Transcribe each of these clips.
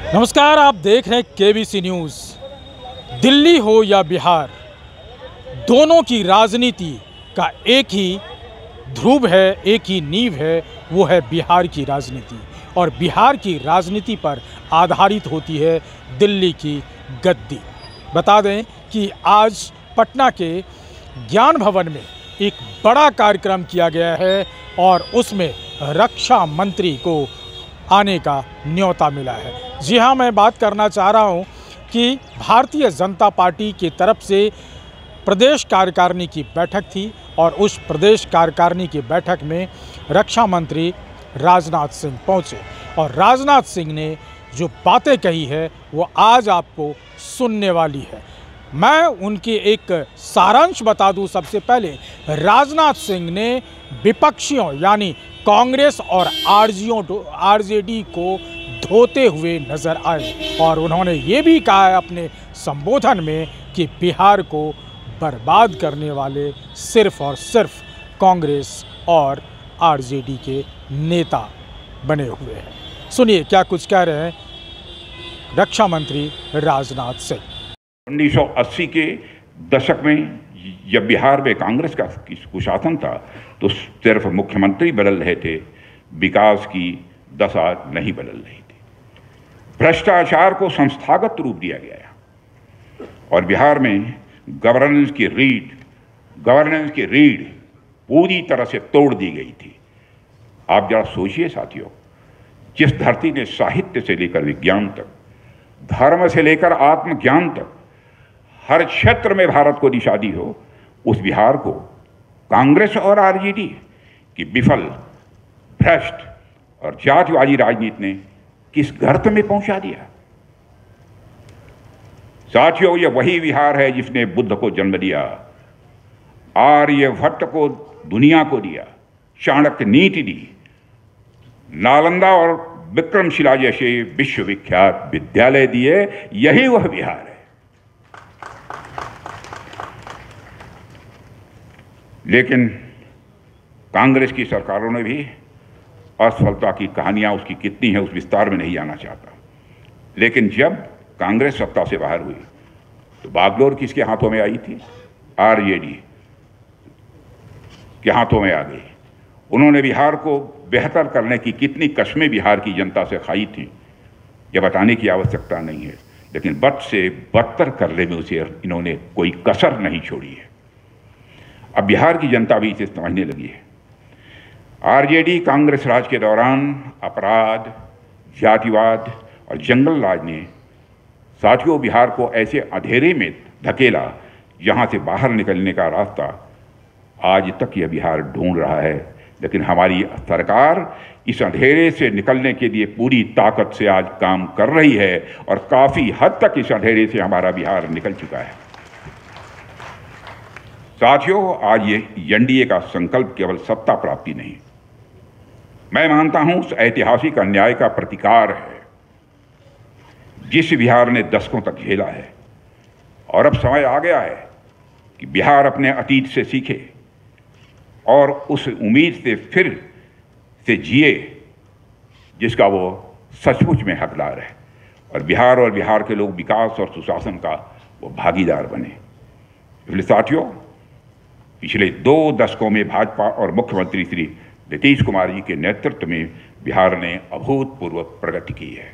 नमस्कार, आप देख रहे हैं केबीसी न्यूज़। दिल्ली हो या बिहार, दोनों की राजनीति का एक ही ध्रुव है, एक ही नींव है, वो है बिहार की राजनीति। और बिहार की राजनीति पर आधारित होती है दिल्ली की गद्दी। बता दें कि आज पटना के ज्ञान भवन में एक बड़ा कार्यक्रम किया गया है और उसमें रक्षा मंत्री को आने का न्योता मिला है। जी हाँ, मैं बात करना चाह रहा हूँ कि भारतीय जनता पार्टी की तरफ से प्रदेश कार्यकारिणी की बैठक थी और उस प्रदेश कार्यकारिणी की बैठक में रक्षा मंत्री राजनाथ सिंह पहुँचे और राजनाथ सिंह ने जो बातें कही है वो आज आपको सुनने वाली है। मैं उनकी एक सारांश बता दूं। सबसे पहले राजनाथ सिंह ने विपक्षियों यानी कांग्रेस और आरजेडी को धोते हुए नजर आए और उन्होंने ये भी कहा है अपने संबोधन में कि बिहार को बर्बाद करने वाले सिर्फ और सिर्फ कांग्रेस और आरजेडी के नेता बने हुए हैं। सुनिए क्या कुछ कह रहे हैं रक्षा मंत्री राजनाथ सिंह। 1980 के दशक में जब बिहार में कांग्रेस का कुशासन था तो सिर्फ मुख्यमंत्री बदल रहे थे, विकास की दशा नहीं बदल रही थी। भ्रष्टाचार को संस्थागत रूप दिया गया और बिहार में गवर्नेंस की रीढ़ पूरी तरह से तोड़ दी गई थी। आप जरा सोचिए साथियों, जिस धरती ने साहित्य से लेकर विज्ञान तक, धर्म से लेकर आत्मज्ञान तक हर क्षेत्र में भारत को दिशा दी हो, उस बिहार को कांग्रेस और आरजेडी की विफल, भ्रष्ट और जातिवादी राजनीति ने किस गर्त में पहुंचा दिया। साथियों, यह वही बिहार है जिसने बुद्ध को जन्म दिया, आर्यभट्ट को दुनिया को दिया, चाणक्य नीति दी, नालंदा और विक्रमशिला जैसे विश्वविख्यात विद्यालय दिए। यही वह बिहार है। लेकिन कांग्रेस की सरकारों ने भी असफलता की कहानियां उसकी कितनी है उस विस्तार में नहीं जाना चाहता। लेकिन जब कांग्रेस सत्ता से बाहर हुई तो बागडोर किसके हाथों में आई थी? आरजेडी के हाथों में आ गई। उन्होंने बिहार को बेहतर करने की कितनी कस्में बिहार की जनता से खाई थी, यह बताने की आवश्यकता नहीं है। लेकिन बद से बदतर करने में उसे इन्होंने कोई कसर नहीं छोड़ी है। अब बिहार की जनता भी इसे समझने लगी है। आरजेडी कांग्रेस राज के दौरान अपराध, जातिवाद और जंगल राज ने साथियों बिहार को ऐसे अंधेरे में धकेला जहां से बाहर निकलने का रास्ता आज तक यह बिहार ढूंढ रहा है। लेकिन हमारी सरकार इस अंधेरे से निकलने के लिए पूरी ताकत से आज काम कर रही है और काफी हद तक इस अंधेरे से हमारा बिहार निकल चुका है। साथियों, आज ये एनडीए का संकल्प केवल सत्ता प्राप्ति नहीं, मैं मानता हूं उस ऐतिहासिक अन्याय का प्रतिकार है जिस बिहार ने दशकों तक झेला है। और अब समय आ गया है कि बिहार अपने अतीत से सीखे और उस उम्मीद से फिर से जिए जिसका वो सचमुच में हकदार है और बिहार के लोग विकास और सुशासन का वो भागीदार बने। इसलिए साथियों, पिछले 2 दशकों में भाजपा और मुख्यमंत्री श्री नीतीश कुमार जी के नेतृत्व में बिहार ने अभूतपूर्व प्रगति की है।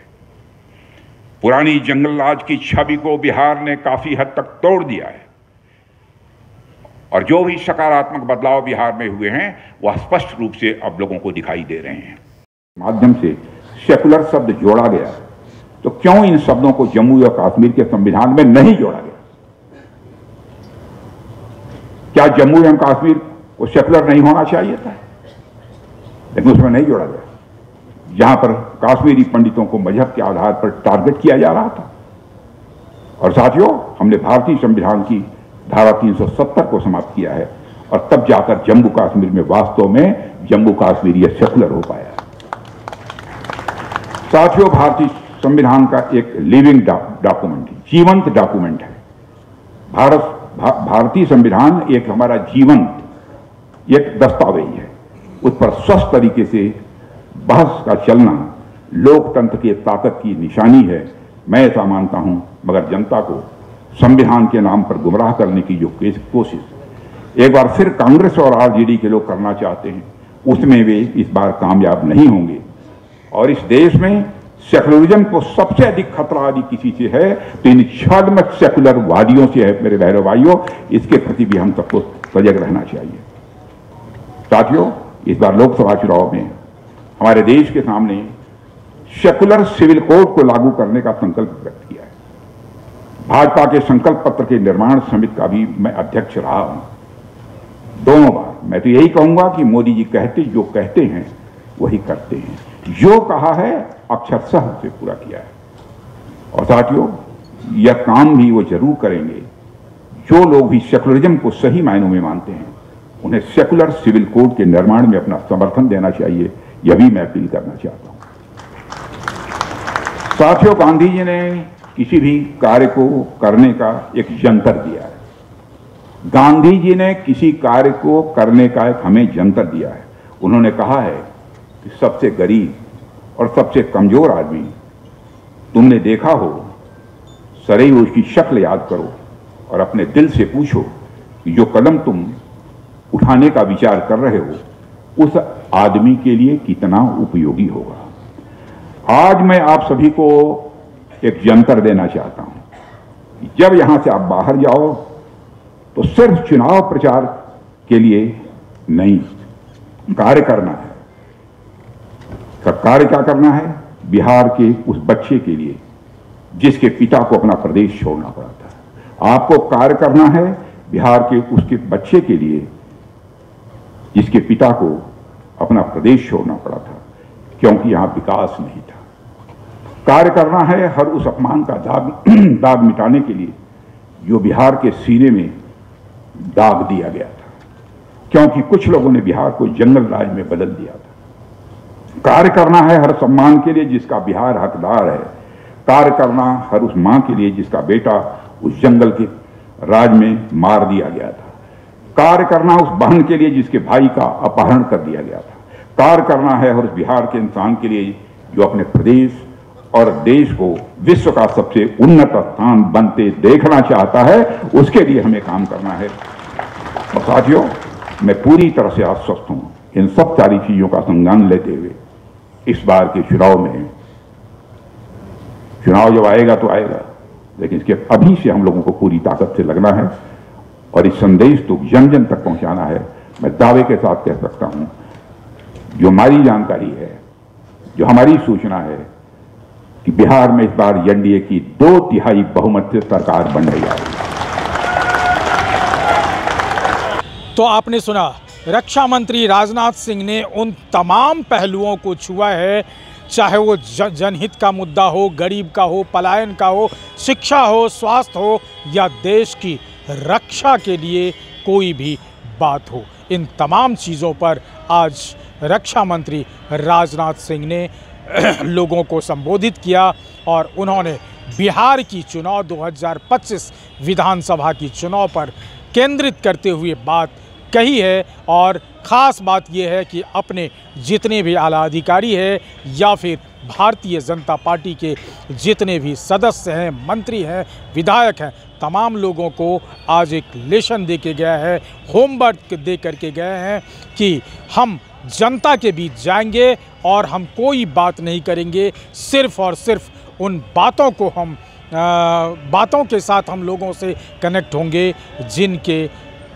पुरानी जंगल राज की छवि को बिहार ने काफी हद तक तोड़ दिया है और जो भी सकारात्मक बदलाव बिहार में हुए हैं वह स्पष्ट रूप से अब लोगों को दिखाई दे रहे हैं। माध्यम से सेकुलर शब्द जोड़ा गया, तो क्यों इन शब्दों को जम्मू और कश्मीर के संविधान में नहीं जोड़ा गया? क्या जम्मू एवं कश्मीर को सेकुलर नहीं होना चाहिए था? लेकिन उसमें नहीं जोड़ा गया, जहां पर कश्मीरी पंडितों को मजहब के आधार पर टारगेट किया जा रहा था। और साथियों, हमने भारतीय संविधान की धारा 370 को समाप्त किया है और तब जाकर जम्मू कश्मीर में वास्तव में जम्मू कश्मीर यह सेकुलर हो पाया। साथियों, भारतीय संविधान का एक लिविंग डॉक्यूमेंट, जीवंत डॉक्यूमेंट है। भारतीय संविधान एक हमारा जीवंत एक दस्तावेज है। उस पर स्वस्थ तरीके से बहस का चलना लोकतंत्र की ताकत की निशानी है, मैं ऐसा मानता हूं। मगर जनता को संविधान के नाम पर गुमराह करने की जो कोशिश एक बार फिर कांग्रेस और आरजेडी के लोग करना चाहते हैं, उसमें वे इस बार कामयाब नहीं होंगे। और इस देश में सेकुलरिज्म को सबसे अधिक खतरा यदि किसी से है तो इन छद्म सेकुलर वादियों से है मेरे बहनों भाइयों। इसके प्रति भी हम सबको सजग रहना चाहिए। साथियों, इस बार लोकसभा चुनाव में हमारे देश के सामने सेकुलर सिविल कोड को लागू करने का संकल्प व्यक्त किया है। भाजपा के संकल्प पत्र के निर्माण समिति का भी मैं अध्यक्ष रहा हूं दोनों बार। मैं तो यही कहूंगा कि मोदी जी जो कहते हैं वही करते हैं। जो कहा है अक्षरशः से पूरा किया है। और साथियों, यह काम भी वो जरूर करेंगे जो लोग भी सेकुलरिज्म को सही मायनों में मानते हैं। उन्हें सेकुलर सिविल कोड के निर्माण में अपना समर्थन देना चाहिए, यह भी मैं अपील करना चाहता हूं। साथियों, गांधी जी ने किसी भी कार्य को करने का एक यंत्र दिया है। गांधी जी ने किसी कार्य को करने का एक हमें यंत्र दिया है। उन्होंने कहा है कि सबसे गरीब और सबसे कमजोर आदमी तुमने देखा हो, सदैव उसकी शक्ल याद करो और अपने दिल से पूछो कि जो कदम तुम उठाने का विचार कर रहे हो उस आदमी के लिए कितना उपयोगी होगा। आज मैं आप सभी को एक यंत्र देना चाहता हूं। जब यहां से आप बाहर जाओ तो सिर्फ चुनाव प्रचार के लिए नहीं, कार्य करना है। कार्य क्या करना है? बिहार के उस बच्चे के लिए जिसके पिता को अपना प्रदेश छोड़ना पड़ा था। आपको कार्य करना है बिहार के उसके बच्चे के लिए जिसके पिता को अपना प्रदेश छोड़ना पड़ा था क्योंकि यहां विकास नहीं था। कार्य करना है हर उस अपमान का दाग मिटाने के लिए जो बिहार के सीने में दाग दिया गया था, क्योंकि कुछ लोगों ने बिहार को जंगल राज में बदल दिया था। कार्य करना है हर सम्मान के लिए जिसका बिहार हकदार है। कार्य करना हर उस मां के लिए जिसका बेटा उस जंगल के राज में मार दिया गया था। कार्य करना उस बहन के लिए जिसके भाई का अपहरण कर दिया गया था। कार्य करना है हर उस बिहार के इंसान के लिए जो अपने प्रदेश और देश को विश्व का सबसे उन्नत स्थान बनते देखना चाहता है। उसके लिए हमें काम करना है। और साथियों, मैं पूरी तरह से आश्वस्त हूं इन सब सारी चीजों का संज्ञान लेते हुए इस बार के चुनाव में, चुनाव जब आएगा तो आएगा, लेकिन इसके अभी से हम लोगों को पूरी ताकत से लगना है और इस संदेश तो जन जन तक पहुंचाना है। मैं दावे के साथ कह सकता हूं, जो हमारी जानकारी है, जो हमारी सूचना है कि बिहार में इस बार एनडीए की 2/3 बहुमत से सरकार बनने जा रही है। तो आपने सुना, रक्षा मंत्री राजनाथ सिंह ने उन तमाम पहलुओं को छुआ है, चाहे वो जनहित का मुद्दा हो, गरीब का हो, पलायन का हो, शिक्षा हो, स्वास्थ्य हो या देश की रक्षा के लिए कोई भी बात हो। इन तमाम चीज़ों पर आज रक्षा मंत्री राजनाथ सिंह ने लोगों को संबोधित किया और उन्होंने बिहार की चुनाव 2025 विधानसभा की चुनाव पर केंद्रित करते हुए बात कही है। और ख़ास बात यह है कि अपने जितने भी आला अधिकारी हैं या फिर भारतीय जनता पार्टी के जितने भी सदस्य हैं, मंत्री हैं, विधायक हैं, तमाम लोगों को आज एक लेसन दे के गया है, होमवर्क दे करके गए हैं कि हम जनता के बीच जाएंगे और हम कोई बात नहीं करेंगे, सिर्फ़ और सिर्फ उन बातों को हम बातों के साथ हम लोगों से कनेक्ट होंगे जिनके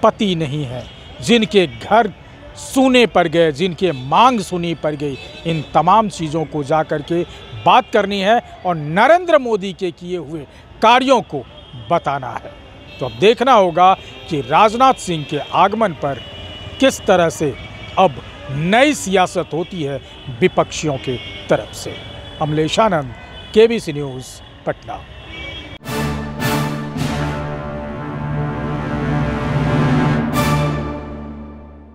पति नहीं हैं, जिनके घर सूने पड़ गए, जिनके मांग सुनी पड़ गई। इन तमाम चीज़ों को जा कर के बात करनी है और नरेंद्र मोदी के किए हुए कार्यों को बताना है। तो अब देखना होगा कि राजनाथ सिंह के आगमन पर किस तरह से अब नई सियासत होती है विपक्षियों के तरफ से। अमलेश आनंद, केबीसी न्यूज़, पटना।